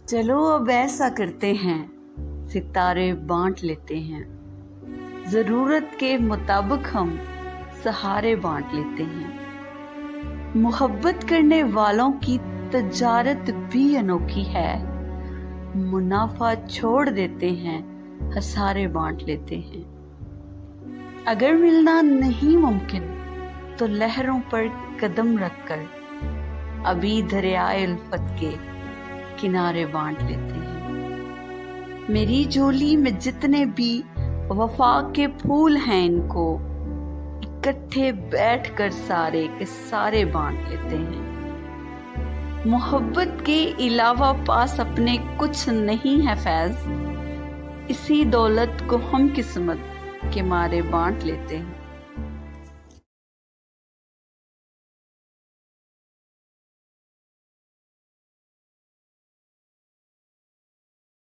چلو اب ایسا کرتے ہیں، ستارے بانٹ لیتے ہیں، ضرورت کے مطابق ہم سہارے بانٹ لیتے ہیں۔ محبت کرنے والوں کی تجارت بھی انوکھی ہے، منافع چھوڑ دیتے ہیں، خسارے بانٹ لیتے ہیں۔ اگر ملنا نہیں ممکن تو لہروں پر قدم رکھ کر ابھی دریائے الفت کے کنارے بانٹ لیتے ہیں۔ میری جھولی میں جتنے بھی وفا کے پھول ہیں، ان کو اکٹھے بیٹھ کر سارے کے سارے بانٹ لیتے ہیں۔ محبت کے علاوہ پاس اپنے کچھ نہیں ہے فیض، اسی دولت کو ہم قسمت کے مارے بانٹ لیتے ہیں۔